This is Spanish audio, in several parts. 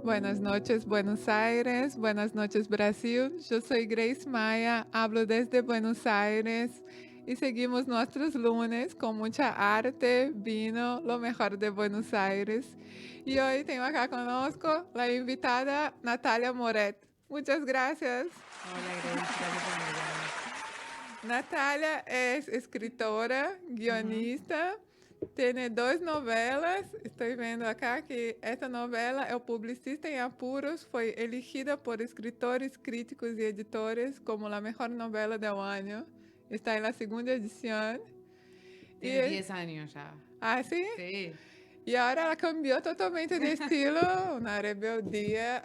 Buenas noches, Buenos Aires. Buenas noches, Brasil. Yo soy Grace Maya, hablo desde Buenos Aires y seguimos nuestros lunes con mucha arte, vino, lo mejor de Buenos Aires. Y hoy tengo acá conozco la invitada Natalia Moret. Muchas gracias. Hola Grace, gracias por invitarme. Natalia es escritora, Ujú. guionista, tiene dos novelas. Estoy viendo acá que esta novela, El Publicista en Apuros, fue elegida por escritores, críticos y editores como la mejor novela del año. Está en la segunda edición. Tiene Y, 10 años ya. ¿sí? Sí. Y ahora ela cambió totalmente de estilo, una rebeldía.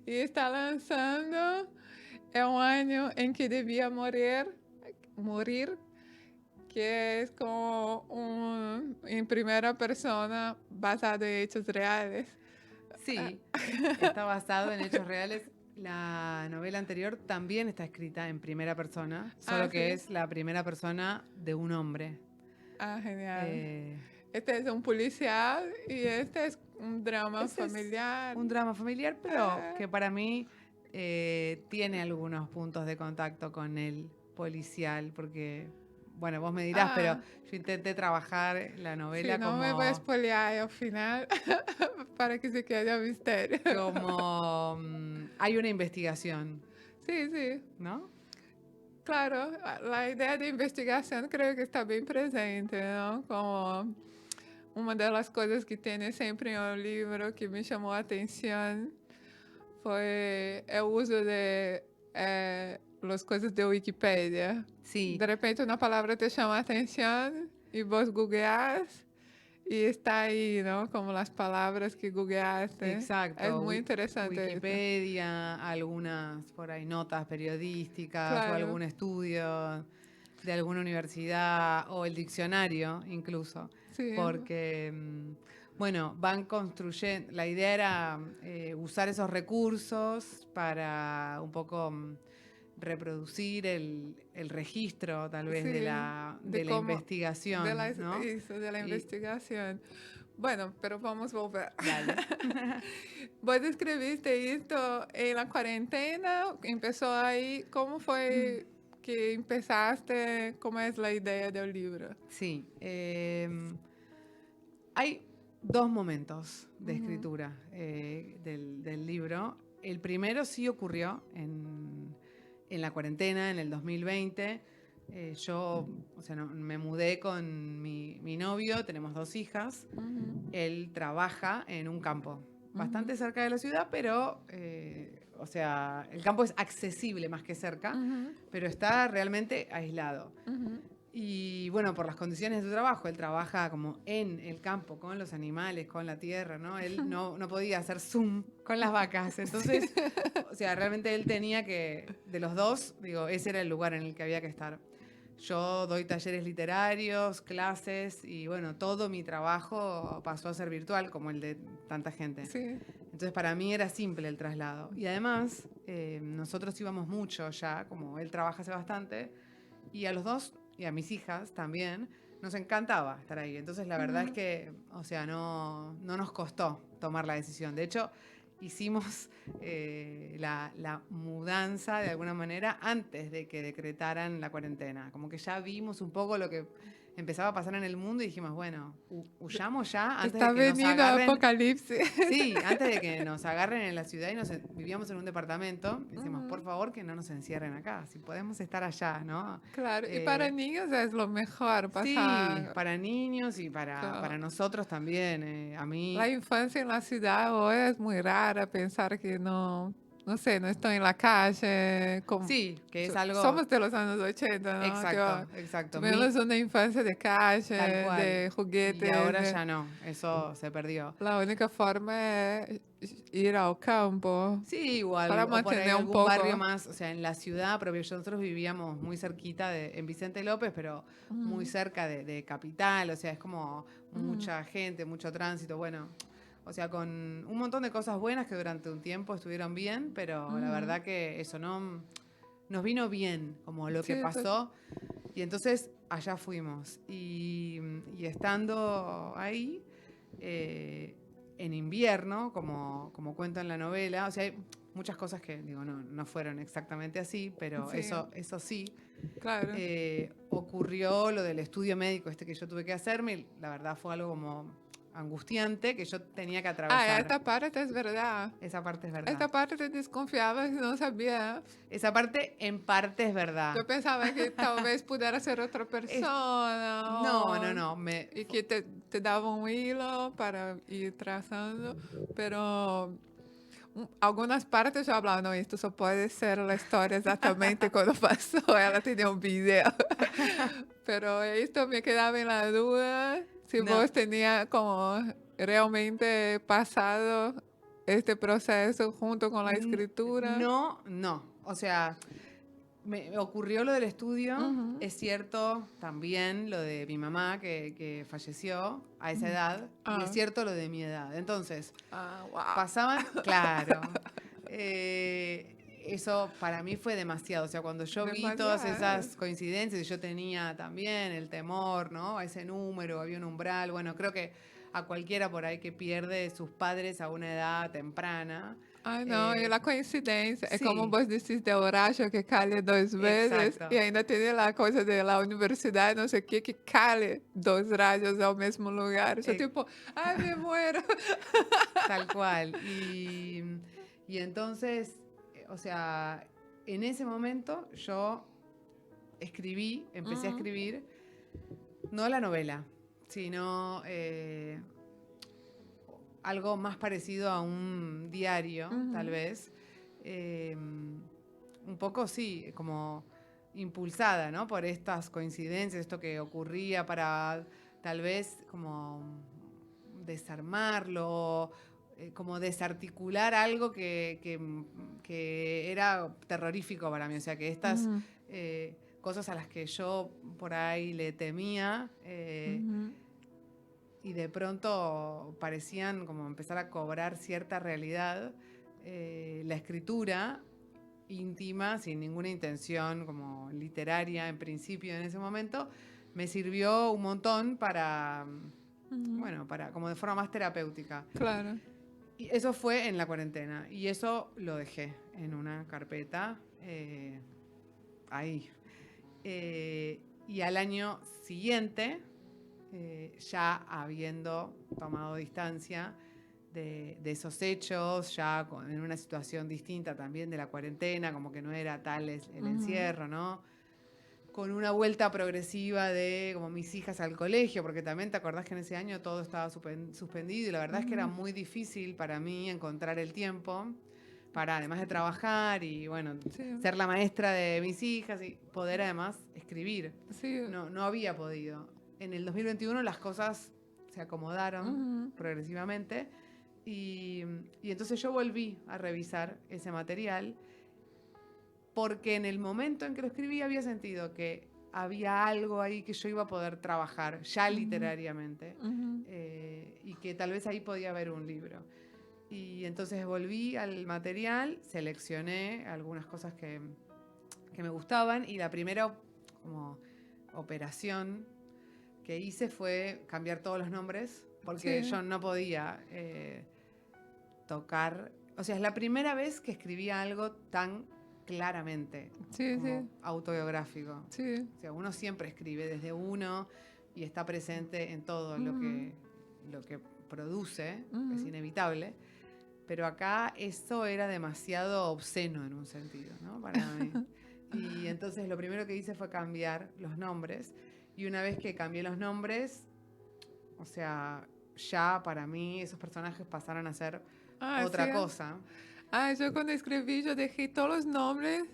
Y está lanzando É um ano em que devia morir, que é com em primeira persona basado em hechos reales. Sí, está basado en hechos reales. La novela anterior también está escrita en primera persona, Ah, solo que sim. es la primera persona de un hombre. Ah, genial. Eh, Este é um policial e este é um drama ese es familiar. un drama familiar, pero Ah, que para mí tiene algunos puntos de contacto con el policial, porque, bueno, vos me dirás, pero ah, yo intenté trabajar la sim, novela não me vou como espoliar ao final para que se quede o mistério. como hay una investigación, Sim, sim. ¿no? Claro, a ideia de investigação creio que está bem presente, não? Como uma das coisas que tem sempre em um livro que me chamou a atenção foi o uso de as coisas de Wikipedia. Sí, De repente uma palavra te chama a atenção e vos googleás e está aí, não? Como as palavras que googleaste. É exacto. muito interessante isso. Wikipedia, algunas por ahí notas periodísticas o Claro, algún estudio de alguna universidad o el diccionario incluso, sim. porque, bueno, van construyendo, la idea era usar esos recursos para un poco reproducir el registro tal vez de Sim, de de la como investigación, ¿no? isso, de la Y investigación. Bueno, pero vamos volver. dale. Vos escreviste esto en la cuarentena, empezó ahí, ¿cómo fue que empezaste? ¿Cómo es la idea del libro? Sí, hay dos momentos de Ujú, escritura del libro. El primero sí ocurrió en la cuarentena, en el 2020. Yo, o sea, me mudé con mi novio, tenemos dos hijas. ujú, Él trabaja en un campo ujú, bastante cerca de la ciudad, pero, o sea, el campo es accesible más que cerca, ujú, pero está realmente aislado. ujú. Y bueno, por las condiciones de su trabajo, él trabaja como en el campo, con los animales, con la tierra, ¿no? Él no podía hacer zoom con las vacas. Sí. Entonces, o sea, realmente él tenía que, de los dos, digo, ese era el lugar en el que había que estar. Yo doy talleres literarios, clases y bueno, todo mi trabajo pasó a ser virtual, como el de tanta gente. Sí. Entonces para mí era simple el traslado. Y además, nosotros íbamos mucho ya, como él trabaja hace bastante, y a los dos, y a mis hijas también, nos encantaba estar ahí. Entonces la verdad es Ujú. que, o sea, no nos costó tomar la decisión. De hecho, hicimos la mudanza de alguna manera antes de que decretaran la cuarentena. Como que ya vimos un poco lo que empezaba a pasar en el mundo y dijimos, bueno, huyamos ya antes de Está que nos venido el agarren. apocalipsis. Sí, antes de que nos agarren en la ciudad y vivíamos en un departamento, decimos, por Ujú. favor, que no nos encierren acá, si podemos estar allá, ¿no? Claro, y para Eh, niños es lo mejor sí, pasar. para niños y para Claro. nosotros también. A La mí, infancia en la ciudad hoy es muy rara, pensar que no sé, no estoy en la calle. sí, que es algo. Somos de los años 80, ¿no? Exacto, exacto. Tuvimos una infancia de calle, Tal cual. de Y juguetes. ahora ya no, eso se perdió. La única forma es ir al campo Sí, para o por ahí mantener un algún barrio poco. más, o sea, en la ciudad, pero nosotros vivíamos muy cerquita en Vicente López, pero muy Ujú, cerca de Capital, o sea, es como ujú, mucha gente, mucho tránsito, bueno, o sea, con un montón de cosas buenas que durante un tiempo estuvieron bien, pero la ujú. verdad que eso no nos vino bien, como lo que Sí, pasó, y entonces allá fuimos, y estando ahí, eh, en invierno, como cuento en la novela. O sea, hay muchas cosas que, digo, no fueron exactamente así, pero Sí. eso sí. Claro. Ocurrió lo del estudio médico que yo tuve que hacerme, y la verdad fue algo como angustiante que yo tenía que atravesar. Esta parte es verdad. Esa parte es verdad. Esta parte te desconfiabas y no sabía. Esa parte en parte es verdad. Yo pensaba que tal vez pudiera ser otra persona. No. Y que te daba un hilo para ir trazando, pero algunas partes yo hablaba, no, esto só puede ser la historia exactamente cuando pasó, ela tenía un video. Pero esto me quedaba en la duda, si vos tenías como realmente pasado este proceso junto con la escritura. No. O sea, me ocurrió lo del estudio. Es cierto también lo de mi mamá que falleció a esa edad. Y es cierto lo de mi edad. Entonces, wow. pasaban, claro. Eso para mí fue demasiado. O sea, cuando yo vi todas esas coincidencias, y yo tenía también el temor, ¿no? A ese número, había un umbral. Bueno, creo que a cualquiera por ahí que pierde sus padres a una edad temprana. Ai, não, e a coincidência. É sim. como você disse de Horácio, que calha 2 vezes, Exacto. e ainda tem lá a coisa da universidade, não sei o que calha 2 rayos ao mesmo lugar. Eu tipo, ai, me muero. Tal cual. Y entonces, o sea, en ese momento yo empecé a escribir, no la novela, sino algo más parecido a un diario, tal vez. Un poco, sí, como impulsada, ¿no? Por estas coincidencias, esto que ocurría, para tal vez como desarmarlo, como desarticular algo que era terrorífico para mí. O sea, que estas cosas a las que yo por ahí le temía, y de pronto parecían como empezar a cobrar cierta realidad, la escritura íntima, sin ninguna intención como literaria en principio en ese momento, me sirvió un montón para, bueno, para como de forma más terapéutica. Claro. Y eso fue en la cuarentena, y eso lo dejé en una carpeta ahí. Y al año siguiente, ya habiendo tomado distancia de esos hechos, ya en una situación distinta también de la cuarentena, como que no era tal el encierro, ¿no? Con una vuelta progresiva de como mis hijas al colegio, porque también te acordás que en ese año todo estaba suspendido, y la verdad es que era muy difícil para mí encontrar el tiempo para, además de trabajar y, bueno, ser la maestra de mis hijas y poder además escribir. Sí. No había podido. En el 2021 las cosas se acomodaron progresivamente, y entonces yo volví a revisar ese material, porque en el momento en que lo escribí había sentido que había algo ahí que yo iba a poder trabajar ya literariamente, y que tal vez ahí podía haber un libro. Y entonces volví al material, seleccioné algunas cosas que me gustaban, y la primera como operación que hice fue cambiar todos los nombres, porque yo no podía tocar. O sea, es la primera vez que escribía algo tan claramente, como autobiográfico. Sí. O sea, uno siempre escribe desde uno y está presente en todo lo que produce, es inevitable. Pero acá eso era demasiado obsceno en un sentido, ¿no? Para mí. Y entonces lo primero que hice fue cambiar los nombres. Y una vez que cambié los nombres, o sea, ya para mí esos personajes pasaron a ser otra cosa. Yo cuando escribí, yo dejé todos los nombres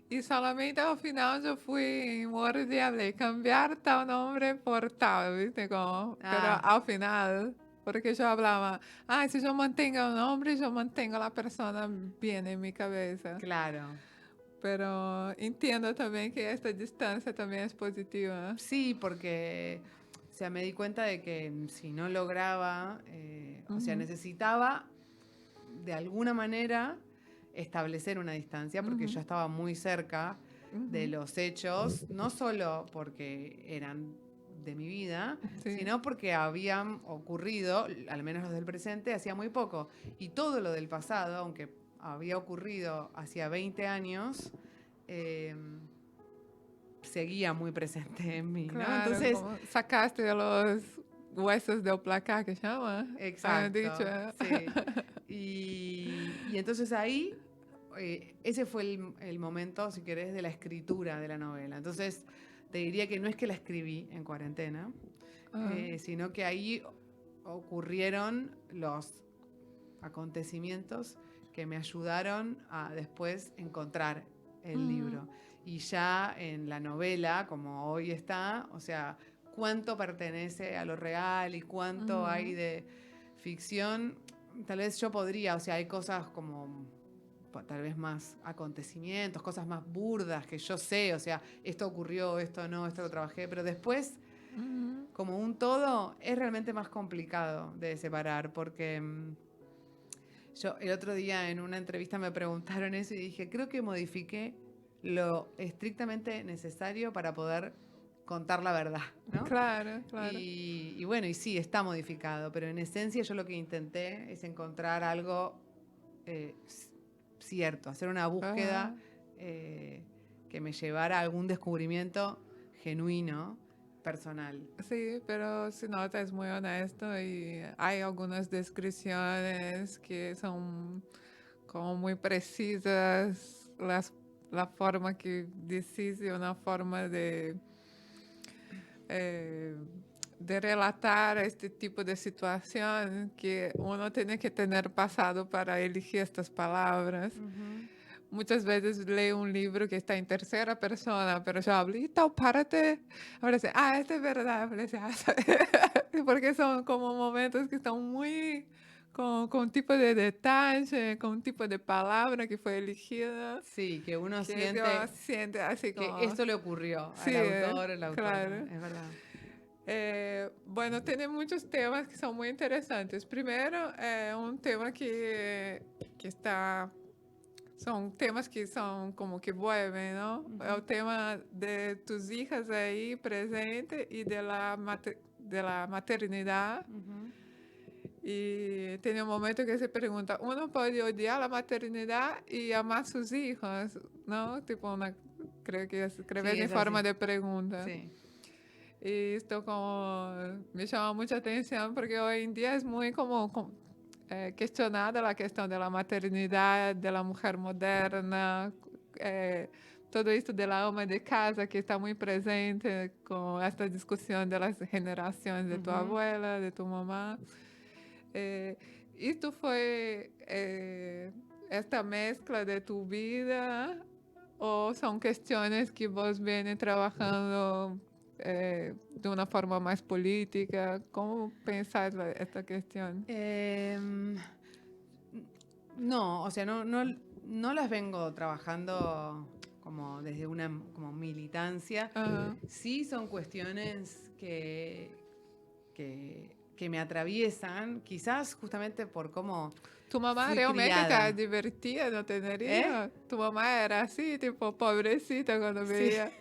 y solamente al final yo fui en Word y hablé, cambiar tal nombre por tal, ¿viste? Como, pero al final, porque yo hablaba, si yo mantengo el nombre, yo mantengo a la persona bien en mi cabeza. Claro. Pero entiendo también que esta distancia también es positiva. Sí, porque, o sea, me di cuenta de que si no lograba, o sea, necesitaba de alguna manera establecer una distancia, porque yo estaba muy cerca de los hechos, no solo porque eran de mi vida, Sí. sino porque habían ocurrido, al menos los del presente, hacía muy poco. Y todo lo del pasado, aunque había ocurrido hacía 20 años, eh, seguía muy presente en mí, ¿no? Claro, Entonces, como sacaste los huesos del placar, que llama. Habían dicho. exacto, sí. Y entonces ahí, ese fue el momento, si querés, de la escritura de la novela. Entonces, te diría que no es que la escribí en cuarentena, Ah, sino que ahí ocurrieron los acontecimientos que me ayudaron a después encontrar el libro. Y ya en la novela, como hoy está, o sea, cuánto pertenece a lo real y cuánto hay de ficción, tal vez yo podría, o sea, hay cosas como tal vez más acontecimientos, cosas más burdas que yo sé, o sea, esto ocurrió, esto no, esto lo trabajé, pero después, como un todo, es realmente más complicado de separar, porque yo el otro día en una entrevista me preguntaron eso y dije, creo que modifiqué lo estrictamente necesario para poder contar la verdad, ¿no? claro, claro. Y bueno, y sí, está modificado, pero en esencia yo lo que intenté es encontrar algo cierto, hacer una búsqueda que me llevara a algún descubrimiento genuino, personal. Sí, pero se nota, es muy honesto y hay algunas descripciones que son como muy precisas, la forma que decís y una forma eh, de relatar este tipo de situación que uno tiene que tener pasado para elegir estas palabras. Muchas veces leo un libro que está en tercera persona, pero yo hablo y tal parte. Ahora sí, esto es verdad. Porque son como momentos que están muy con un tipo de detalle, con un tipo de palabra que fue elegida, Sí, que uno que yo siente siente así que como... esto le ocurrió Sí, al autor o la autora, claro. es verdad. Bueno, tiene muchos temas que son muy interesantes. Primero, un tema que está... Son temas que son como que vuelven, ¿no? Es el tema de tus hijas ahí presente y de la maternidad. Y tiene un momento que se pregunta, ¿uno puede odiar la maternidad y amar sus hijos? ¿No? Tipo creo que escribes en forma así. de pregunta. Sí. Y esto como me llama mucha atención porque hoy en día es muy como questionada la cuestión de la maternidad, de la mujer moderna, todo esto de la ama de casa que está muy presente con esta discusión de las generaciones de tu abuela, de tu mamá. ¿Esto fue esta mezcla de tu vida o son cuestiones que vos vienes trabajando de una forma más política? ¿Cómo pensás esta cuestión? No, o sea, no las vengo trabajando como desde una como militancia. Ajá. Sí son cuestiones que me atraviesan, quizás justamente por cómo Tu mamá fui realmente te criada. divertía no tener ¿Eh? hijos. Tu mamá era así, tipo, pobrecita cuando Sí. veía.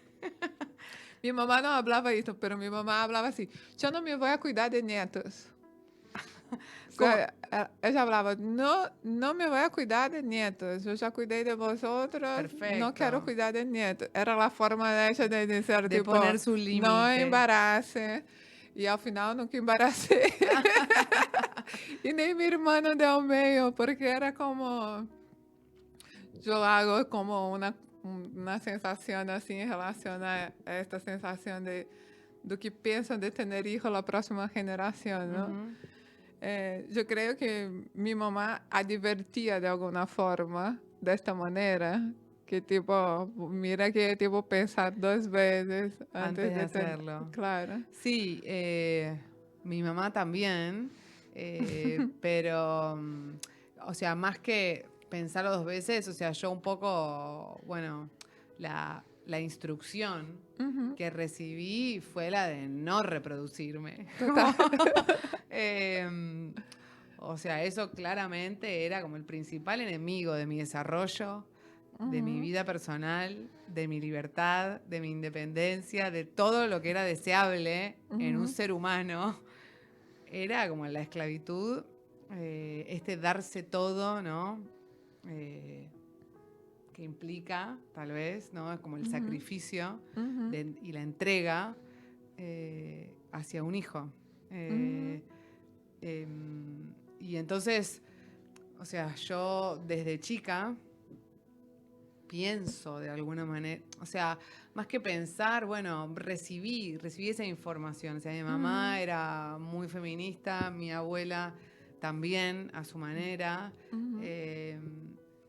Mi mamá no hablaba esto, pero mi mamá hablaba así. Yo no me voy a cuidar de nietos. O ¿Cómo? sea, ella hablaba, no me voy a cuidar de nietos. Yo ya cuidé de vosotros, no Perfecto. quiero cuidar de nietos. Era la forma de ella de decir, De tipo, poner su no límite. embarace. Y al final nunca embaracé. Y ni mi hermano del medio, porque era como... Yo hago como una sensación así en relación a esta sensación de que piensan de tener hijos la próxima generación, ¿no? Yo creo que mi mamá advertía de alguna forma, de esta manera, que tipo, mira que tipo pensar 2 veces Antes de de tener, hacerlo. claro. Sí, mi mamá también, pero, o sea, más que pensarlo 2 veces, o sea, yo un poco, bueno, la instrucción que recibí fue la de no reproducirme. Total. O sea, eso claramente era como el principal enemigo de mi desarrollo de mi vida personal, de mi libertad, de mi independencia, de todo lo que era deseable en un ser humano, era como la esclavitud, este darse todo, ¿no? Que implica, tal vez, ¿no? Es como el sacrificio y la entrega hacia un hijo. Y entonces, o sea, yo desde chica pienso de alguna manera, o sea, más que pensar, bueno, recibí esa información. O sea, mi mamá era muy feminista, mi abuela también a su manera.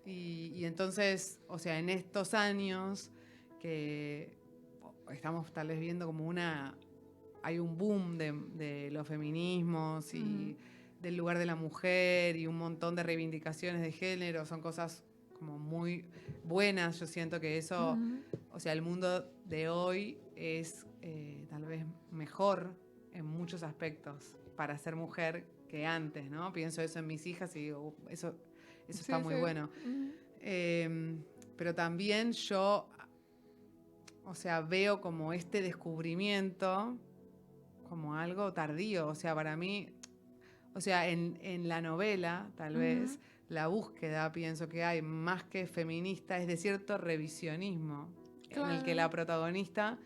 Y entonces, o sea, en estos años que estamos tal vez viendo como hay un boom de los feminismos y del lugar de la mujer y un montón de reivindicaciones de género, son cosas como muy buenas. Yo siento que eso, o sea, el mundo de hoy es tal vez mejor en muchos aspectos para ser mujer que antes, ¿no? Pienso eso en mis hijas y digo, eso está muy bueno. Pero también yo, o sea, veo como este descubrimiento como algo tardío. O sea, para mí, o sea, en la novela, tal vez, la búsqueda, pienso que hay más que feminista, es de cierto revisionismo, en el que la protagonista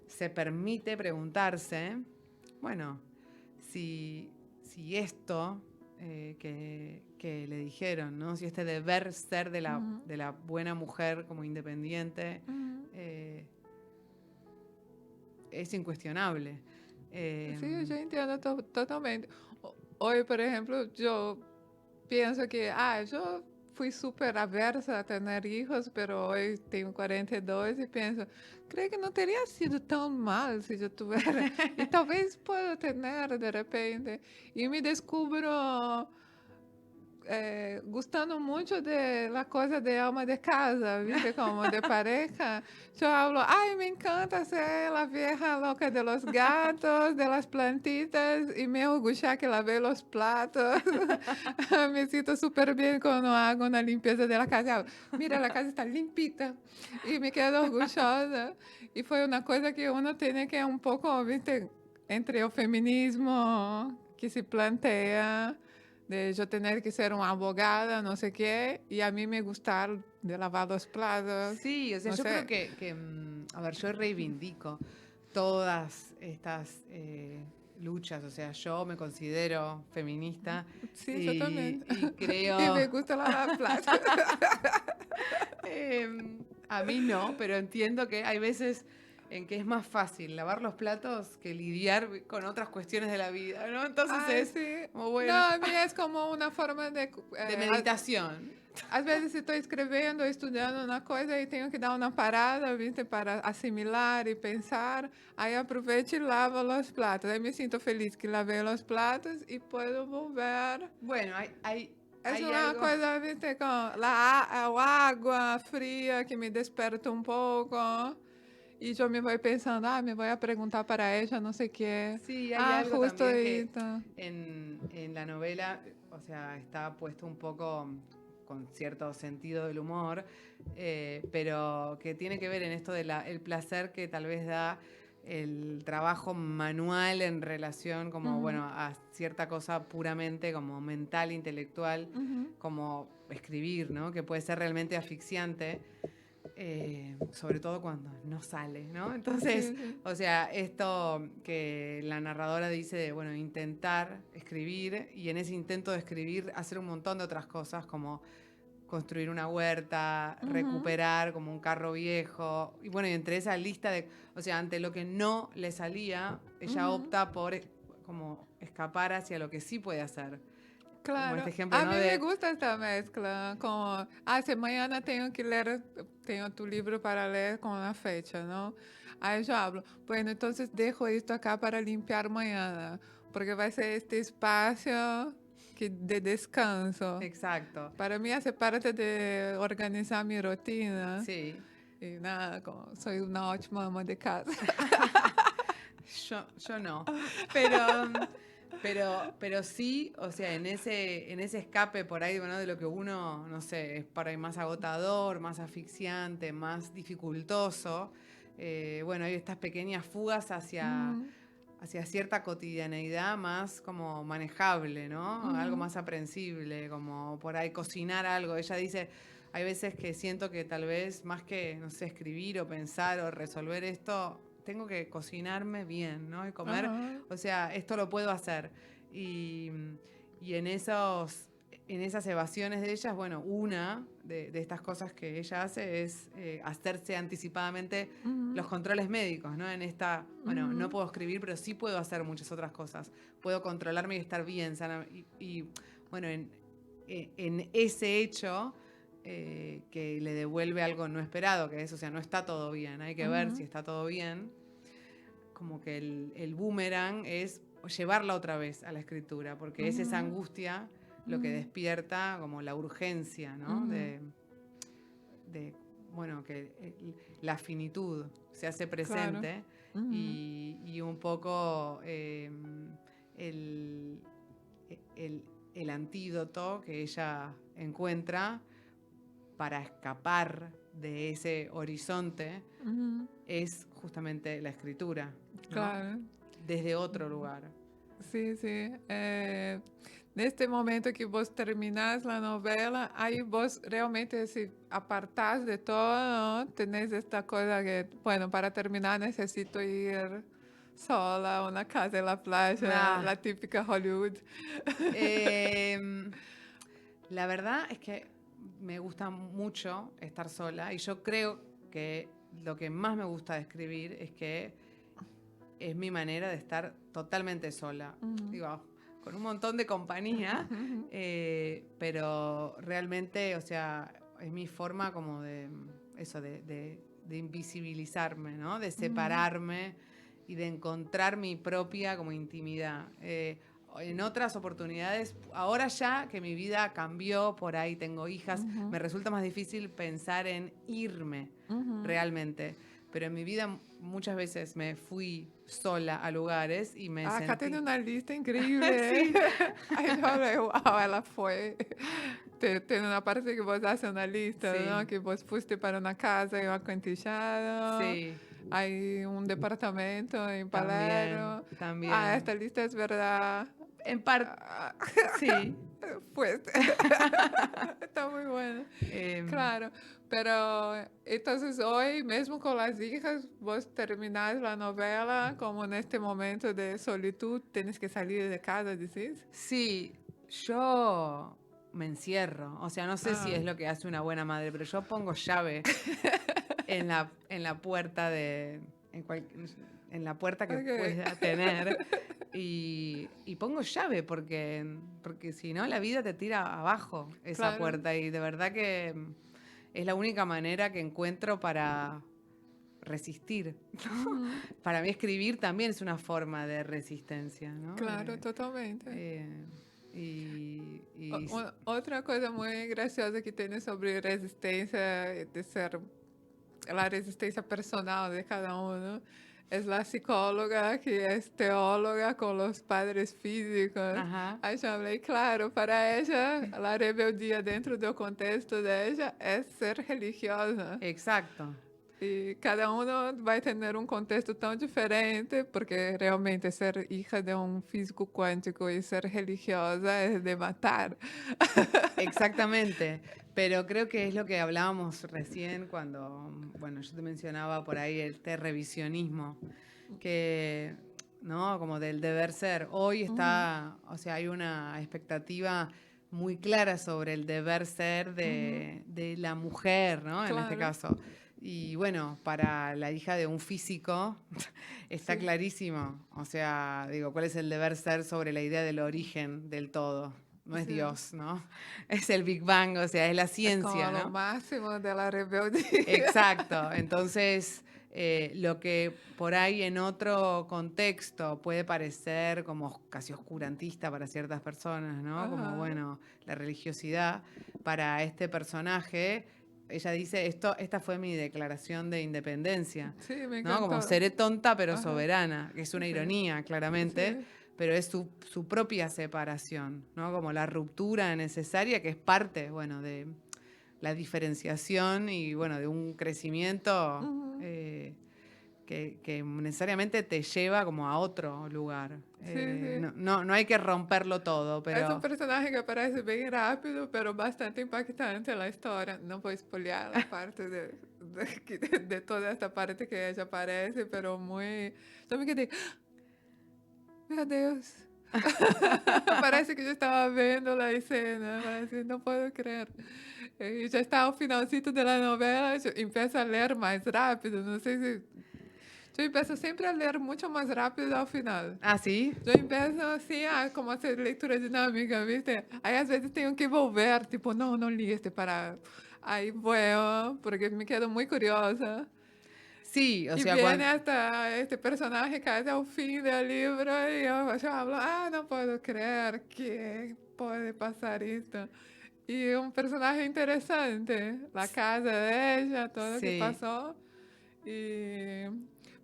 se permite preguntarse, bueno, si esto que le dijeron, ¿no? Si este deber ser de la buena mujer como independiente es incuestionable. Sí, yo entiendo totalmente. Hoy, por ejemplo, yo pienso que, yo fui súper aversa a tener hijos, pero hoy tengo 42 y pienso, creo que no teria sido tan mal si yo tuviera, y talvez pueda tener de repente, y me descubro gustando mucho de la cosa de alma de casa, ¿viste? Como de pareja. Yo hablo, ay, me encanta ser la vieja loca de los gatos, de las plantitas, y me orgullo que lavé los platos. Me siento súper bien cuando hago una limpieza de la casa. Hablo, mira, la casa está limpita, y me quedo orgullosa. Y fue una cosa que uno tiene que un poco, ¿viste? Entre el feminismo que se plantea, de yo tener que ser una abogada, no sé qué, y a mí me gustar de lavar los platos. Sí, o sea, no yo sé. creo que, a ver, yo reivindico todas estas luchas, o sea, yo me considero feminista Sí, yo también. y creo... Y me gusta lavar platos. A mí no, pero entiendo que hay veces en que es más fácil lavar los platos que lidiar con otras cuestiones de la vida, ¿no? Entonces Ay, es sí. como bueno, No, a mí es como una forma de... de meditación. Às vezes estou escrevendo, estudando uma coisa e tenho que dar uma parada, ¿viste? Para assimilar e pensar. Aí aproveito e lavo os pratos. Aí me sinto feliz que lavei os pratos e posso volver. Bueno, hay Es hay una algo... cosa, ¿viste? Con el agua fría que me desperta un poco. Y yo me voy pensando, me voy a preguntar para ella, no sé qué. Sí, hay algo Justo también que ahorita. en la novela, o sea, está puesto un poco con cierto sentido del humor, pero que tiene que ver en esto del el placer que tal vez da el trabajo manual en relación como, bueno, a cierta cosa puramente como mental, intelectual, como escribir, ¿no? Que puede ser realmente asfixiante. Sobre todo cuando no sale, ¿no? Entonces, Sí. o sea, esto que la narradora dice de, bueno, intentar escribir y en ese intento de escribir hacer un montón de otras cosas como construir una huerta, recuperar como un carro viejo y bueno, y entre esa lista de, o sea, ante lo que no le salía, ella opta por como escapar hacia lo que sí puede hacer. Como Claro, este ejemplo, a ¿no? mí me gusta esta mezcla, como, si mañana tengo que leer, tengo tu libro para leer con la fecha, ¿no? Ahí yo hablo, bueno, entonces dejo esto acá para limpiar mañana, porque va a ser este espacio de descanso. Exacto. Para mí hace parte de organizar mi rutina. Sí. Y nada, como soy una ótima ama de casa. Yo no. Pero Pero sí, o sea, en ese escape por ahí, bueno, de lo que uno, no sé, es por ahí más agotador, más asfixiante, más dificultoso, bueno, hay estas pequeñas fugas Uhum, hacia cierta cotidianeidad más como manejable, ¿no? Algo uhum, más aprensible, como por ahí cocinar algo. Ella dice, hay veces que siento que tal vez más que, no sé, escribir o pensar o resolver esto, tengo que cocinarme bien, ¿no? Y comer, aham, o sea, esto lo puedo hacer. Y, y en esas evasiones de ellas, bueno, una de estas cosas que ella hace es hacerse anticipadamente los uhum, controles médicos, ¿no? En esta, bueno, no uhum, puedo escribir, pero sí puedo hacer muchas otras cosas. Puedo controlarme y estar bien, sana. Bueno, en ese hecho que le devuelve algo no esperado, que es, o sea, no está todo bien, hay que ver si uhum, está todo bien. Como que el boomerang es llevarla otra vez a la escritura, porque es esa uhum, angustia lo que uhum, despierta como la urgencia, ¿no? uhum. De, bueno, que la finitud se hace Claro. presente Uhum, y un poco el, el antídoto que ella encuentra para escapar de ese horizonte uhum, es justamente la escritura, ¿no? claro. Desde otro lugar. Sim, sim. Neste momento que você terminas a novela, aí você realmente se apartas de todo, ¿no? Tenés esta coisa que, bueno, para terminar necesito ir sola a una casa en la playa, Ah, la típica Hollywood. eh, la verdad es que me gusta mucho estar sola y yo creo que lo que más me gusta de escribir es que es mi manera de estar totalmente sola. Uhum. Digo, con un montón de compañía, pero realmente, o sea, es mi forma como de eso, de invisibilizarme, ¿no? De Uhum. separarme y de encontrar mi propia como intimidad. En otras oportunidades, ahora ya que mi vida cambió, por ahí tengo hijas, me Uhum. resulta más difícil pensar en irme Uhum. realmente. Pero en mi vida muchas veces me fui sola a lugares y me Ah, acá tem sentí... uma lista incrível, hein? Sí, Aí eu falei, uau, ela foi. Tem uma parte que você hace uma lista, não? sí, Que você foste para uma casa em Acantilhado, sí, aí um departamento em también, Palermo. Ah, esta también. lista é verdade. En parte, Ah, sí. pues, está muy buena. Em, Claro, pero entonces hoy, mesmo con las hijas, vos terminás la novela como en este momento de solitud, tienes que salir de casa, decís. sí, yo me encierro. O sea, no sé si Ah, es lo que hace una buena madre, pero yo pongo llave en la puerta en la puerta que ok. pueda tener y pongo llave porque si no la vida te tira abajo esa Claro. puerta y de verdad que es la única manera que encuentro para resistir. Ujú. Para mí escribir también es una forma de resistencia, ¿no? Claro, totalmente. Eh, y Otra cosa muy graciosa que tiene sobre resistencia, de ser la resistencia personal de cada uno, es la psicóloga que es teóloga con los padres físicos. ajá, Aí eu falei, claro, para ella, la rebeldia dentro do contexto de ella es ser religiosa. exacto. E cada uno vai ter um contexto tão diferente, porque realmente ser hija de um físico quântico e ser religiosa é de matar. Exactamente, pero creo que es lo que hablábamos recién cuando, bueno, yo te mencionaba por ahí este revisionismo, que, ¿no? Como del deber ser. Hoy Uhum, está, o sea, hay una expectativa muy clara sobre el deber ser uhum, de la mujer, ¿no? En este claro, caso. Y bueno, para la hija de un físico está sim. clarísimo. O sea, digo, ¿cuál es el deber ser sobre la idea del origen del todo? No es Sim. Dios, ¿no? Es el Big Bang, o sea, es la É como ciencia, lo ¿no? máximo de la rebeldia. Exacto. Entonces, lo que por ahí en otro contexto puede parecer como casi oscurantista para ciertas personas, ¿no? Como, Aham. bueno, la religiosidad, para este personaje, ella dice, esta fue mi declaración de independencia, Sim, me ¿no? Como encantou. seré tonta pero Aham. soberana, que es una Sim, ironía, claramente, sim. pero es su propia separación, ¿no? Como la ruptura necesaria que es parte, bueno, de la diferenciación y, bueno, de un crecimiento Ujú. que necesariamente te lleva como a otro lugar. Sí, sí. No hay que romperlo todo, Es un pero personaje que aparece bem rápido, pero bastante impactante la historia. No voy a spoilear la parte de toda esta parte que ella aparece, pero muy... Yo me quedé, meu Deus. Parece que yo estaba viendo la escena, parece, no puedo creer. Y ya está al finalcito de la novela, yo empiezo a leer más rápido, no sé si... Yo empiezo siempre a leer mucho más rápido al final. ah, sí, Eu empiezo assim, como hacer leitura dinâmica, ¿viste? Aí às vezes tenho que volver, tipo, não, não li este para... Aí vou, porque me quedo muito curiosa. sí, o E sea, viene hasta este personagem casi ao fim do livro e eu falo, não posso crer que pode passar isto. E um personagem interessante, a casa dela, todo o que sí. passou. Y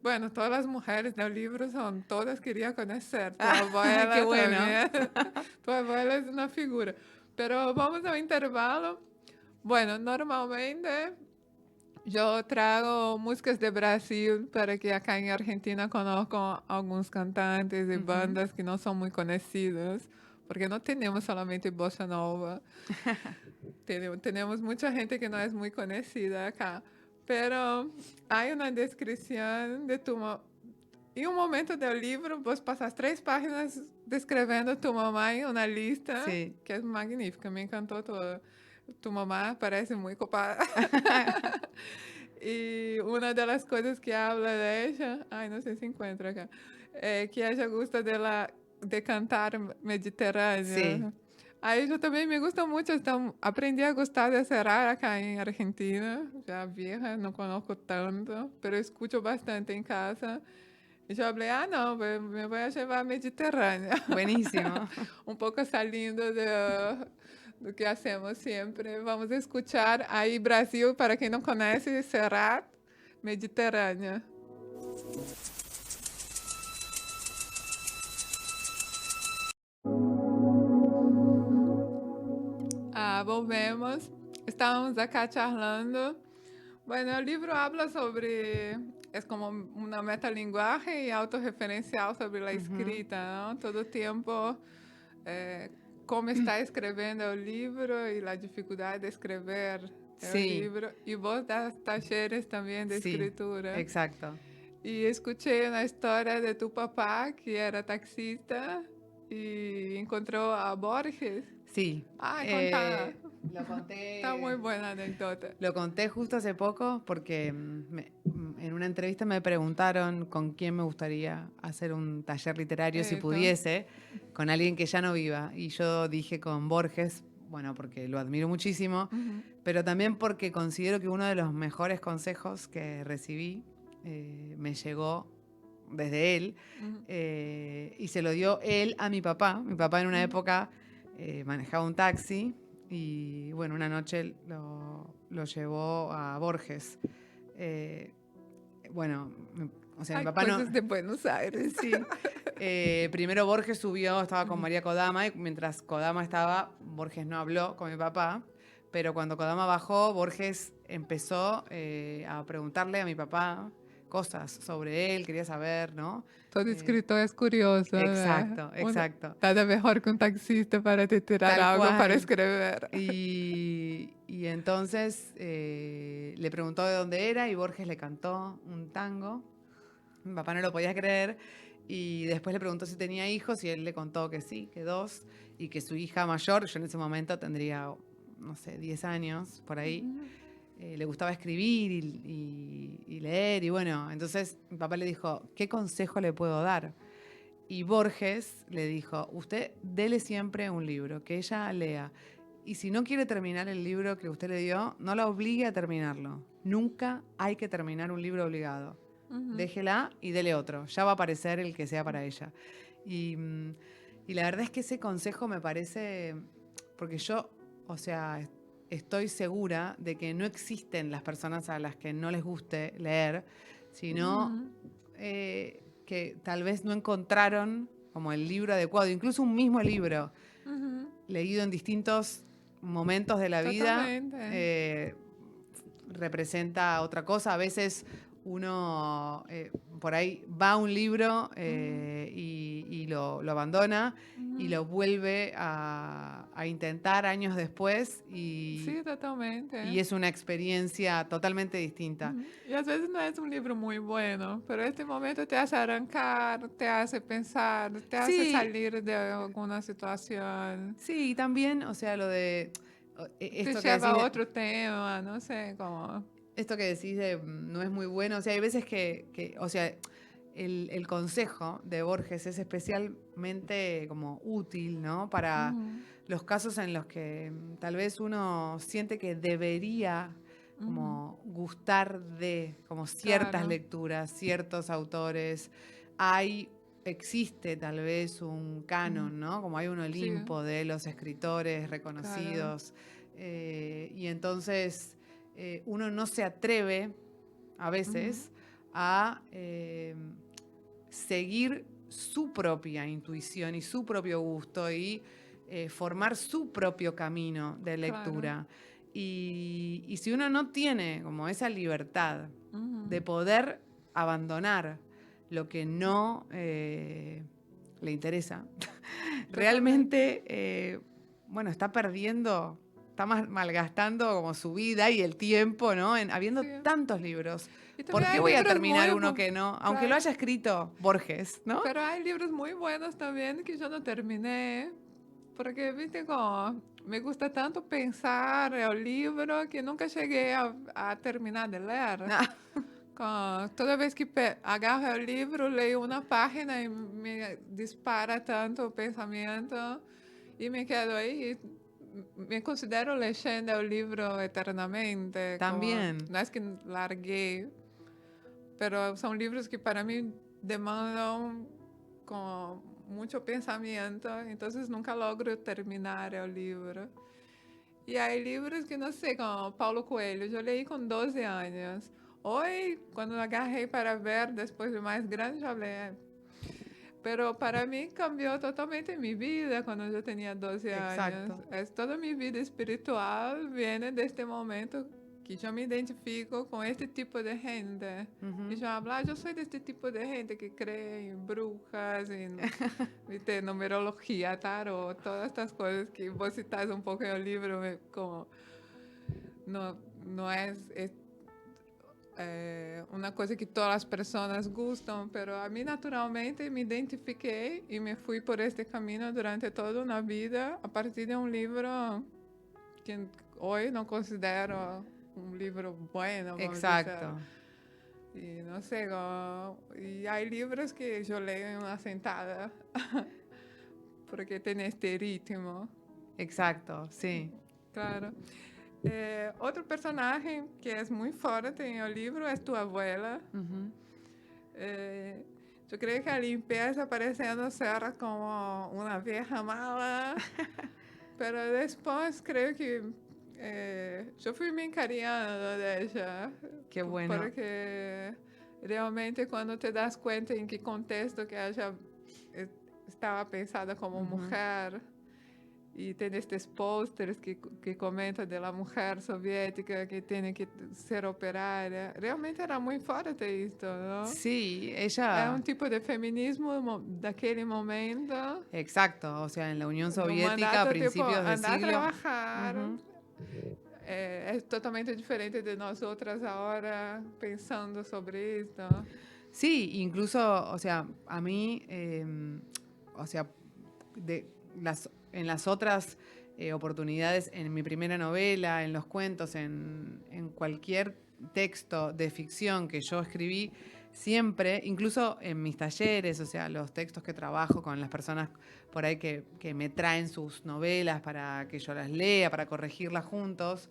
bueno, todas las mujeres del libro son, todas quería conocer. Tu Qué abuela bueno. también. Tu abuela es una figura. Pero vamos a un intervalo. Bueno, normalmente yo trago músicas de Brasil para que acá en Argentina conozcan algunos cantantes y Ujú. bandas que no son muy conocidos, porque no tenemos solamente bossa nova. Tenemos mucha gente que no es muy conocida acá, pero hay una descripción de en un momento del libro, vos pasas 3 páginas descrevendo tu mamá en una lista Sí. que es magnífica, me encantó todo. Tu mamá parece muy copada. Y una de las cosas que habla de ella, ay, no sé si encuentro acá, que ella gusta de cantar Sí. mediterráneo. Aí eu também me gusta mucho, então aprendi a gostar de cerrar acá en Argentina, ya vieja, no conozco tanto, pero escucho bastante en casa. Y yo hablé, no, me voy a llevar Mediterránea. Buenísimo. Un poco saliendo de lo que hacemos siempre. Vamos a escuchar aí Brasil, para quem não conhece, Serrat, Mediterrânea. Volvemos. Estávamos acá charlando. Bueno, el libro habla sobre, es como una metalinguaje y autorreferencial sobre la Ujú. escrita, ¿no? Todo tiempo, cómo está escribiendo el libro y la dificultad de escribir el Sí, libro. Y vos das talleres también de sí, escritura. exacto. Y escuché una historia de tu papá, que era taxista, y encontró a Borges. Sí. Ay, contá. Lo Está muy conté. buena anécdota. Lo conté justo hace poco porque en una entrevista me preguntaron con quién me gustaría hacer un taller literario si Esto. pudiese, con alguien que ya no viva. Y yo dije con Borges, bueno, porque lo admiro muchísimo, Ujú. pero también porque considero que uno de los mejores consejos que recibí me llegó desde él, Ujú. y se lo dio él a mi papá. Mi papá en una Ujú. época manejaba un taxi y bueno, una noche lo llevó a Borges. Bueno, o sea, mi Hay papá no... cosas de Buenos Aires. Sí. Primero Borges subió, estaba con María Kodama, y mientras Kodama estaba, Borges no habló con mi papá, pero cuando Kodama bajó, Borges empezó a preguntarle a mi papá cosas sobre él, quería saber, ¿no? Todo escritor es curioso, ¿verdad? Exacto, exacto. Nada mejor que un taxista para te tirar Tal algo para cual. escribir. Y entonces le preguntó de dónde era y Borges le cantó un tango. Mi papá no lo podía creer y después le preguntó si tenía hijos y él le contó que sí, que 2, y que su hija mayor, yo en ese momento tendría, no sé, 10 años, por ahí, le gustaba escribir y leer y bueno, entonces mi papá le dijo, ¿qué consejo le puedo dar? Y Borges le dijo, usted dele siempre un libro, que ella lea. Y si no quiere terminar el libro que usted le dio, no la obligue a terminarlo. Nunca hay que terminar un libro obligado. Ujú. Déjela y dele otro. Ya va a aparecer el que sea para ella. Y la verdad es que ese consejo me parece, porque yo, o sea, estoy segura de que no existen las personas a las que no les guste leer, sino Ujú. que tal vez no encontraron como el libro adecuado, incluso un mismo libro, Uhum. leído en distintos momentos de la vida, Totalmente. representa otra cosa. A veces uno por ahí va a un libro Uhum. y lo abandona y Uhum. lo vuelve a intentar años después Sim, y totalmente. es una experiencia totalmente distinta. Uhum. E às vezes não é um livro muito bueno, pero este momento te hace arrancar, te hace pensar, te hace Sí, salir de alguna situación, sí, y también, o sea, lo de te esto que lleva decís a de, outro tema, não sei como. esto que decís de no es muy bueno, o sea, hay veces o sea, el consejo de Borges es especialmente como útil, ¿no? Para Uhum. los casos en los que tal vez uno siente que debería Uhum. como gustar de como ciertas Claro. lecturas, ciertos autores. Existe tal vez un Uhum. canon, ¿no? Como hay un Sim, Olimpo de los escritores claro. reconocidos. Y entonces uno no se atreve a Uhum. veces a seguir su propia intuición y su propio gusto y formar su propio camino de Claro. lectura. Y si uno no tiene como esa libertad de Uhum. poder abandonar lo que no le interesa, Totalmente. realmente, bueno, está perdiendo, está malgastando como su vida y el tiempo, ¿no? Habiendo Sim. tantos libros. E também ¿Por qué há voy a livros terminar muito uno que no? Aunque lo claro. haya escrito Borges, ¿no? Pero há livros muito buenos também que eu não terminei, porque, viste, como me gusta tanto pensar o livro que nunca cheguei a terminar de ler. Ah, Toda vez que agarro o livro, leio uma página e me dispara tanto o pensamento e me quedo aí. Me considero leyendo o livro eternamente, como, también, não é que larguei, pero são livros que para mim demandam com muito pensamento, então nunca logro terminar o livro. E aí livros que não sei, como Paulo Coelho, eu leí com 12 anos. Hoje, quando agarrei para ver, depois de mais grande, já leí. Pero para mim cambiou totalmente minha vida quando eu tinha 12 anos. exacto. Toda minha vida espiritual vem deste momento que eu me identifico com este tipo de gente. E Ujú. eu hablo, eu sou deste tipo de gente que crê em bruxas, em viste, numerologia, tarot, todas estas coisas que vos citas um pouco no livro, como não, não é uma coisa que todas as pessoas gostam, mas a mim naturalmente me identifiquei e me fui por este caminho durante toda uma vida a partir de um livro que hoje não considero um livro bueno, vamos dizer. Exacto, E não sei, e há livros que eu leio em uma sentada, porque tem este ritmo, exacto, sí. claro. Outro personagem que é muito forte em o livro é tua abuela. Ujú. Eu creio que a limpeza parecendo ser como uma vieja mala, mas depois creio que eu fui me encariando dela, Qué bueno. porque realmente quando te das conta em que contexto que ela estava pensada como Ujú. mulher, e tem estes posters que comentam da mulher soviética que tem que ser operária. Realmente era muito forte isso, não? Sí, É um ella, tipo de feminismo daquele momento, exacto, o sea, en la Unión de um Soviética a mandato tipo principios de andar a siglo. trabalhar. Ujú. É totalmente diferente de nós outras agora pensando sobre isso. Sí, incluso, o sea, a mí, o sea, en las otras oportunidades, en mi primera novela, en los cuentos, en cualquier texto de ficción que yo escribí, siempre, incluso en mis talleres, o sea, los textos que trabajo con las personas por ahí que me traen sus novelas para que yo las lea, para corregirlas juntos,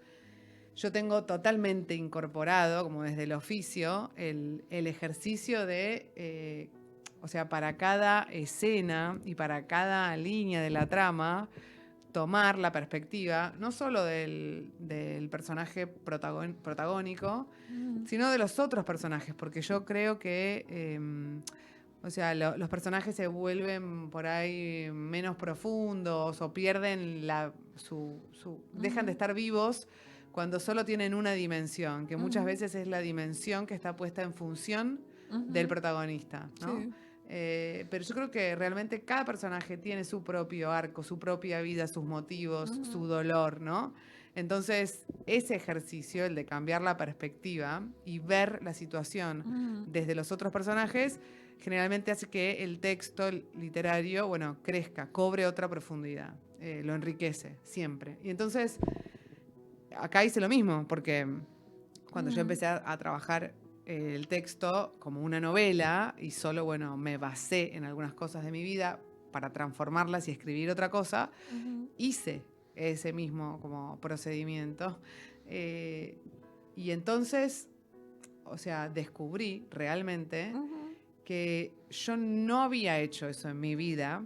yo tengo totalmente incorporado, como desde el oficio, el ejercicio de, o sea, para cada escena y para cada línea de la trama, tomar la perspectiva no solo del personaje protagónico, Uhum. sino de los otros personajes, porque yo creo que O sea, los personajes se vuelven por ahí menos profundos o pierden dejan de estar vivos cuando solo tienen una dimensión, que muchas veces es la dimensión que está puesta en función del protagonista, ¿no? Sí. Pero yo creo que realmente cada personaje tiene su propio arco, su propia vida, sus motivos, su dolor, ¿no? Entonces, ese ejercicio, el de cambiar la perspectiva y ver la situación desde los otros personajes, generalmente hace que el texto literario, bueno, crezca, cobre otra profundidad, lo enriquece siempre. Y entonces, acá hice lo mismo, porque cuando yo empecé a trabajar el texto como una novela y solo, bueno, me basé en algunas cosas de mi vida para transformarlas y escribir otra cosa, hice ese mismo como procedimiento. Y entonces, o sea, descubrí realmente que yo no había hecho eso en mi vida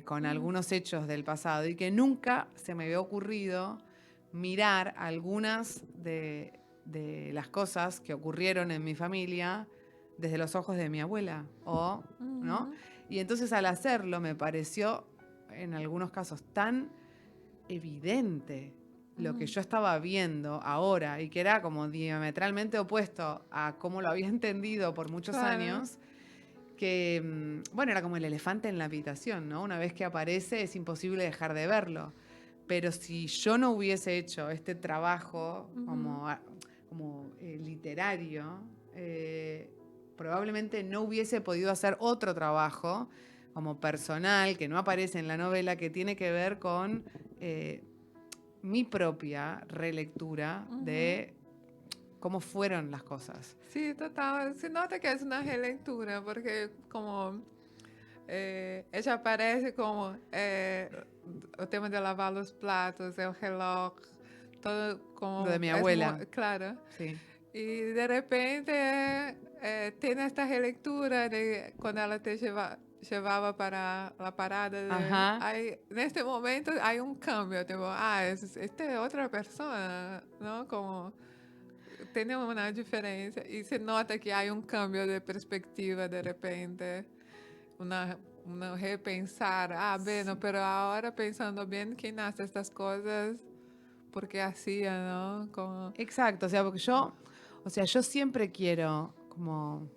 con algunos hechos del pasado y que nunca se me había ocurrido mirar algunas de las cosas que ocurrieron en mi familia desde los ojos de mi abuela, ¿no? Y entonces al hacerlo me pareció, en algunos casos, tan evidente lo que yo estaba viendo ahora y que era como diametralmente opuesto a cómo lo había entendido por muchos años, que, bueno, era como el elefante en la habitación, ¿no? Una vez que aparece es imposible dejar de verlo. Pero si yo no hubiese hecho este trabajo como literario, probablemente no hubiese podido hacer otro trabajo como personal, que no aparece en la novela, que tiene que ver con mi propia relectura de cómo fueron las cosas. Sí, total. Se nota que es una relectura, porque como ella aparece como o tema de lavar los platos, el reloj, todo como... Lo de mi abuela. Claro. Sí. Y de repente tiene esta relectura de cuando ella te llevaba para la parada. En este momento hay un cambio, tipo, esta es otra persona, ¿no? Como tiene una diferencia y se nota que hay un cambio de perspectiva de repente, una repensar, bueno, pero ahora pensando bien quién hace estas cosas, por qué hacía, ¿no? Como... Exacto, o sea, porque yo siempre quiero como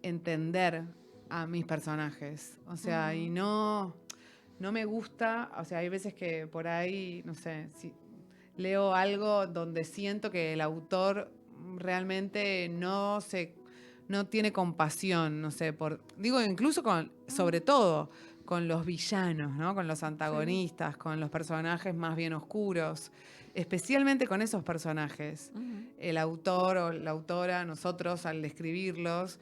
entender a mis personajes, o sea, y no me gusta, o sea, hay veces que por ahí, no sé, si leo algo donde siento que el autor realmente no tiene compasión, no sé, digo, incluso sobre todo con los villanos, ¿no? Con los antagonistas, con los personajes más bien oscuros, especialmente con esos personajes. El autor o la autora, nosotros al escribirlos,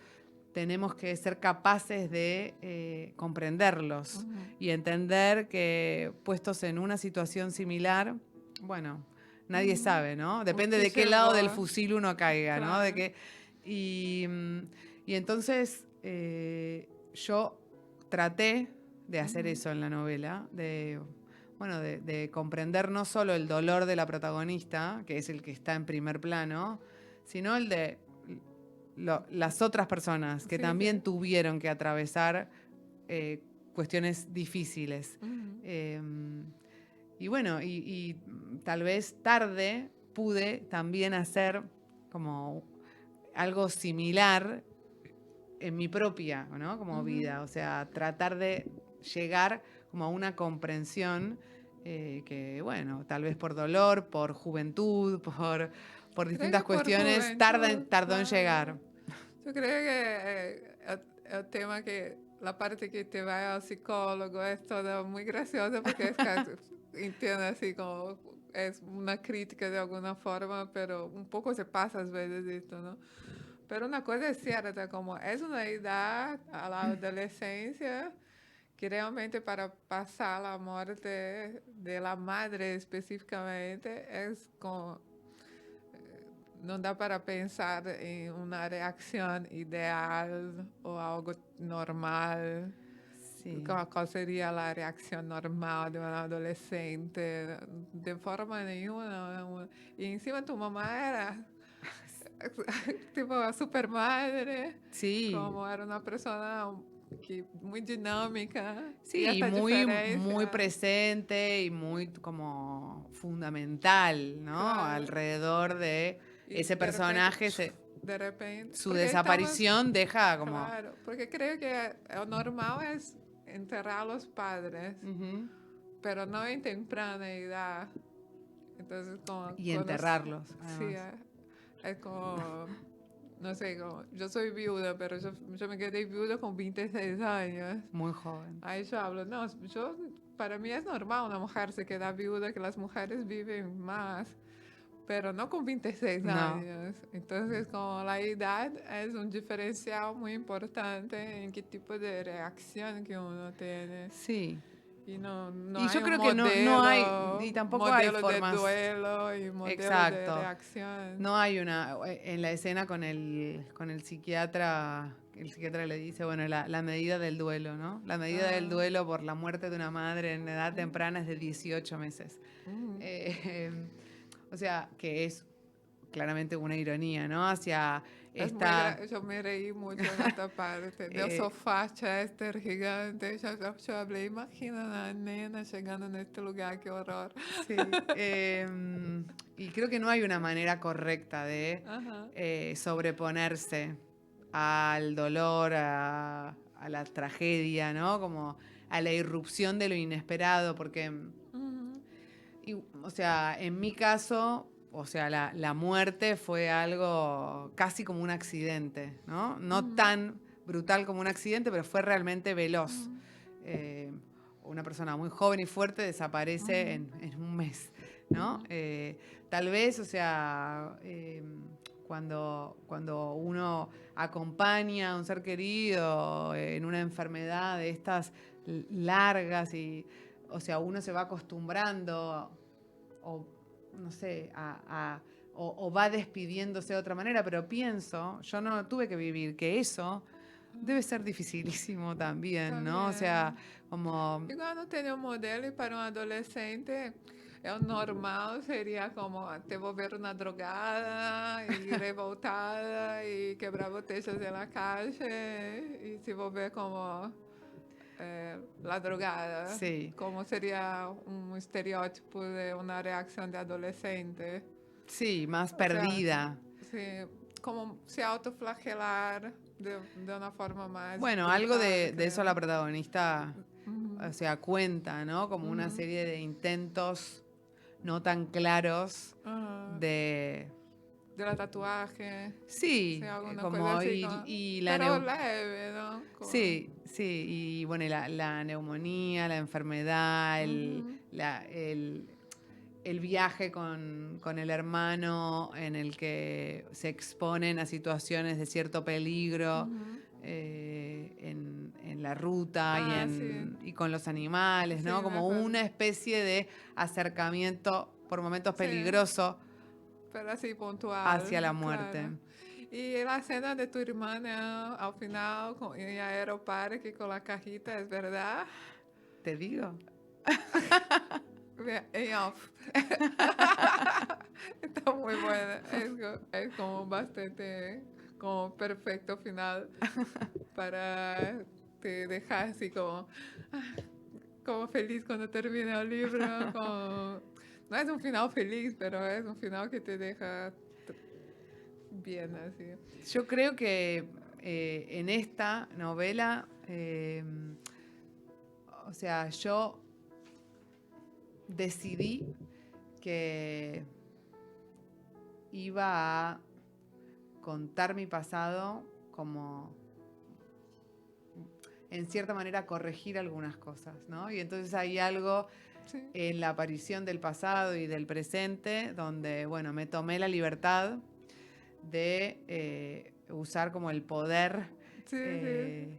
tenemos que ser capaces de comprenderlos y entender que puestos en una situación similar, bueno, nadie sabe, ¿no? Depende de qué lado del fusil uno caiga, ¿no? Y entonces yo traté de hacer eso en la novela, de comprender no solo el dolor de la protagonista, que es el que está en primer plano, sino el de las otras personas que también tuvieron que atravesar cuestiones difíciles. Y bueno, y tal vez tarde pude también hacer como algo similar en mi propia, ¿no? Como vida, o sea, tratar de llegar como a una comprensión que, bueno, tal vez por dolor, por juventud, por distintas cuestiones, tardó en llegar. Yo creo que el tema que la parte que te va al psicólogo es todo muy graciosa porque es casi, entiendo así como es una crítica de alguna forma, pero un poco se pasa a veces esto, ¿no? Pero una cosa es cierta, como es una edad a la adolescencia que realmente para pasar la muerte de la madre específicamente es como... Não dá para pensar em uma reação ideal ou algo normal. Sí. Qual seria a reação normal de um adolescente? De forma nenhuma. E em cima, tu mamá era tipo super madre, Sí, como era una persona que muy dinámica y sí, esta muy diferencia, presente y muy como fundamental, ¿no? claro, Alrededor de y ese de repente, personaje, de repente, su porque estamos, desaparición deja como... claro, porque creo que lo normal es enterrar a los padres, Ujú. pero no en temprana edad. Entonces, como, Y cuando, enterrarlos, sí, además. es como, no sé, como, yo soy viuda, pero yo me quedé viuda con 26 años. Muy joven. Ahí yo hablo, no, para mí es normal una mujer se queda viuda, que las mujeres viven más, pero no con 26 No, años. Entonces, como la edad es un diferencial muy importante en qué tipo de reacción que uno tiene. sí. Y no Y yo hay un creo que no hay, y tampoco hay modelo de formas. duelo y modelo de Exacto. reacción. No hay una, en la escena con el psiquiatra le dice, bueno, la medida del duelo, ¿no? La medida del Ah, duelo por la muerte de una madre en edad temprana es de 18 meses. mm. Eh, o sea, que es claramente una ironía, ¿no? Hacia esta... Yo me reí mucho en esta parte. Del eh, sofá, Chester, gigante. Yo hablé, imagina a nena llegando en este lugar, qué horror. sí. Y creo que no hay una manera correcta de Ajá. sobreponerse al dolor, a la tragedia, ¿no? Como a la irrupción de lo inesperado, porque, Ujú, o sea, en mi caso, o sea, la muerte fue algo casi como un accidente, ¿no? No ujú, tan brutal como un accidente, pero fue realmente veloz. ujú, Eh, una persona muy joven y fuerte desaparece ujú, en un mes, ¿no? ujú, Tal vez, o sea, cuando uno acompaña a un ser querido en una enfermedad de estas largas y, o sea, uno se va acostumbrando o, no sé, o va despidiéndose de otra manera, pero pienso, yo no tuve que vivir, que eso debe ser dificilísimo también, ¿no? O sea, también. como, Igual no tenía un modelo y para un adolescente el normal sería como te volver una drogada y revoltada y quebrar botellas en la calle y se volver como la drogada, sí, como sería un estereotipo de una reacción de adolescente. sí, más O sea, perdida. sí, como se autoflagelar de una forma más Bueno, algo brutal, de eso la creo. protagonista, Ujú, o sea, cuenta, ¿no? Como una ujú, serie de intentos no tan claros ajá. de, De la tatuaje, sí, sí, alguna cosa como, así, como, y la pero leve, ¿no? Como, sí, sí, y bueno, y la neumonía, la enfermedad, ujú, el viaje con el hermano en el que se exponen a situaciones de cierto peligro ujú. en la ruta Ah, sí, y con los animales, sí, ¿no? me Como acuerdo. una especie de acercamiento por momentos Sí, peligroso pero así hacia puntual, la claro. muerte. Y la escena de tu hermana al final en Aeroparque con la cajita, ¿es verdad? ¿Te digo? En off. Está muy buena. Es como bastante, como perfecto final para te dejar así como feliz cuando termina el libro. No es un final feliz, pero es un final que te deja bien así. Yo creo que en esta novela, o sea, yo decidí que iba a contar mi pasado como, en cierta manera, corregir algunas cosas, ¿no? Y entonces hay algo Sí, en la aparición del pasado y del presente donde, bueno, me tomé la libertad de usar como el poder sí, sí. eh,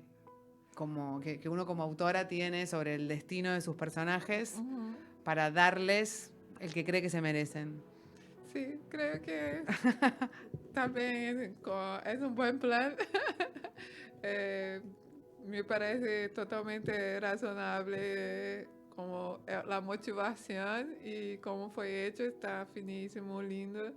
como que uno como autora tiene sobre el destino de sus personajes Ujú. para darles el que cree que se merecen. Sí, creo que también es un buen plan. Eh, me parece totalmente razonable como la motivación y cómo fue hecho, está finísimo, lindo.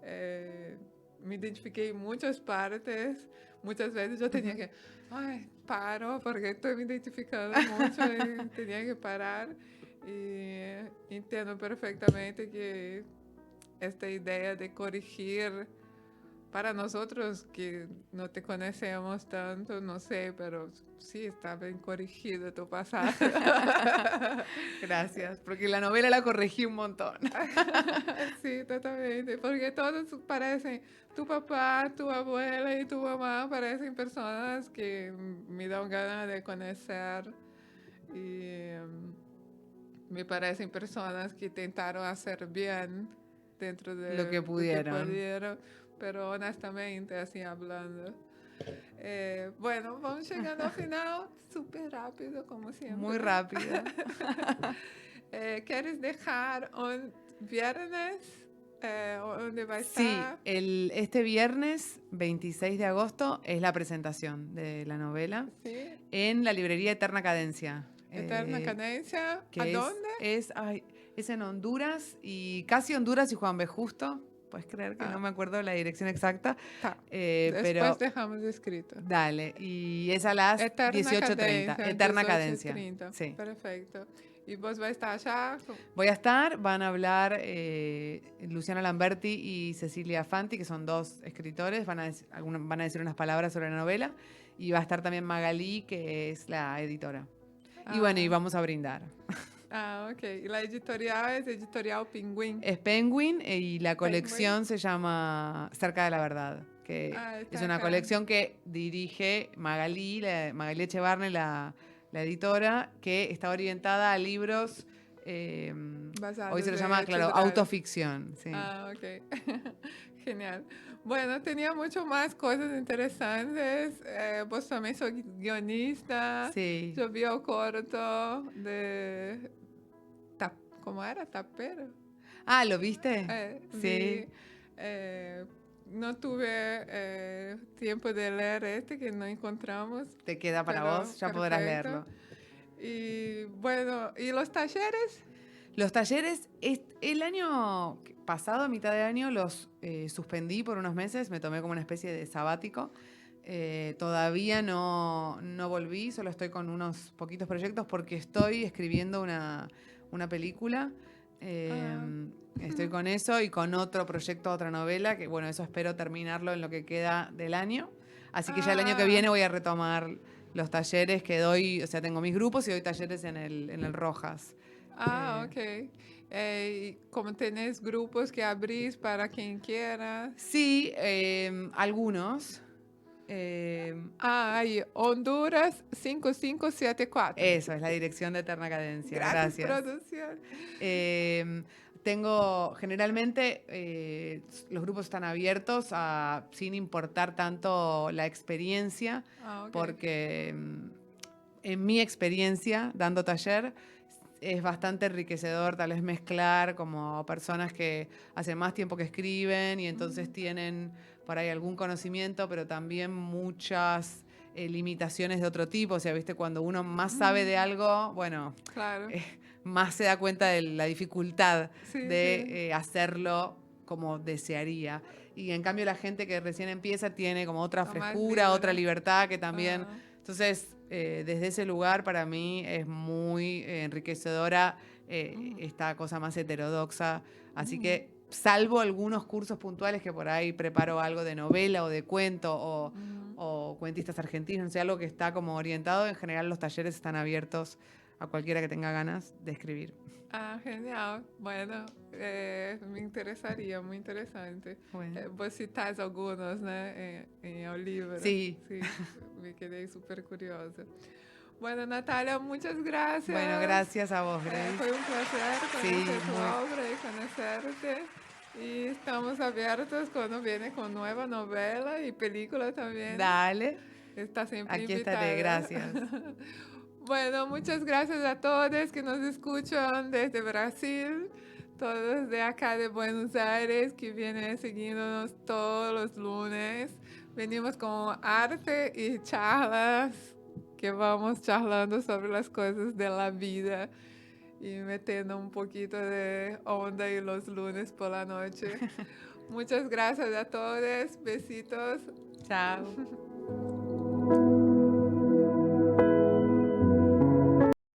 Eh, me identifiqué en muchas partes. Muchas veces yo tenía que, ay, paro porque estoy me identificando mucho y tenía que parar. Y entiendo perfectamente que esta idea de corregir para nosotros que no te conocemos tanto, no sé, pero sí está bien corregido tu pasado. Gracias, porque la novela la corregí un montón. Sí, totalmente, porque todos parecen, tu papá, tu abuela y tu mamá parecen personas que me dan ganas de conocer y me parecen personas que tentaron hacer bien dentro Lo que de lo que pudieron. pudieron, pero honestamente, así hablando. Bueno, vamos llegando al final, súper rápido, como siempre. Muy rápido. ¿Quieres dejar un viernes donde va a Sí, estar? este viernes 26 de agosto es la presentación de la novela Sí, en la librería Eterna Cadencia. Eterna Cadencia. Que ¿A dónde? es en Honduras y casi Honduras y Juan B. Justo. Puedes creer que no me acuerdo la dirección exacta. Tá. Pero Después dejamos escrito. dale, y es a las Eterna 18:30. Cadencia, Eterna Cadencia. 18:30. Sí. Perfecto. ¿Y vos vas a estar allá? Voy a estar, van a hablar Luciana Lamberti y Cecilia Fanti, que son dos escritores, van a decir unas palabras sobre la novela, y va a estar también Magalí, que es la editora. Y bueno, y vamos a brindar. Ah, ok. Y la editorial es Editorial Pingüín. Es Penguin y la colección se llama Cerca de la Verdad, que es una colección que dirige Magalí Echevarne, la editora, que está orientada a libros, hoy se lo llama, claro, autoficción. Sí. Ah, ok. Genial. Bueno, tenía mucho más cosas interesantes. Vos también sos guionista. Sí. Yo vi el corto de... ¿Cómo era? ¿Tapero? Ah, ¿lo viste? Sí. No tuve tiempo de leer que no encontramos. Te queda para vos, ya podrás leerlo. Y bueno, ¿y los talleres? Los talleres, el año pasado, a mitad de año, los suspendí por unos meses, me tomé como una especie de sabático. Todavía no volví, solo estoy con unos poquitos proyectos porque estoy escribiendo una película. Estoy con eso y con otro proyecto, otra novela, que bueno, eso espero terminarlo en lo que queda del año. Así que ya el año que viene voy a retomar los talleres que doy, o sea, tengo mis grupos y doy talleres en el Rojas. Ok. ¿Cómo tenés grupos que abrís para quien quiera? Sí, algunos. Ahí, Honduras 5574. Eso, es la dirección de Eterna Cadencia. Gracias. Producción. Generalmente los grupos están abiertos sin importar tanto la experiencia, porque en mi experiencia dando taller es bastante enriquecedor tal vez mezclar como personas que hace más tiempo que escriben y entonces tienen por ahí algún conocimiento, pero también muchas limitaciones de otro tipo. O sea, viste, cuando uno más sabe de algo, bueno, claro. Más se da cuenta de la dificultad de hacerlo como desearía. Y en cambio la gente que recién empieza tiene como otra frescura, otra libertad que también... Entonces, desde ese lugar para mí es muy enriquecedora esta cosa más heterodoxa. Así que, salvo algunos cursos puntuales que por ahí preparo algo de novela o de cuento o cuentistas argentinos, no sé, algo que está como orientado, en general los talleres están abiertos a cualquiera que tenga ganas de escribir. Ah, genial. Bueno, me interesaría, muy interesante. Bueno. Vos citás algunos, en el libro. Sí. Sí, me quedé súper curiosa. Bueno, Natalia, muchas gracias. Bueno, gracias a vos, Grace. Fue un placer conocer tu obra y conocerte. Y estamos abiertos cuando viene con nueva novela y película también. Dale. Está siempre Aquí invitada. estaré, gracias. Bueno, muchas gracias a todos que nos escuchan desde Brasil, todos de acá de Buenos Aires que vienen siguiéndonos todos los lunes. Venimos con arte y charlas que vamos charlando sobre las cosas de la vida. y metiendo un poquito de onda y los lunes por la noche. Muchas gracias a todos. Besitos. Chao.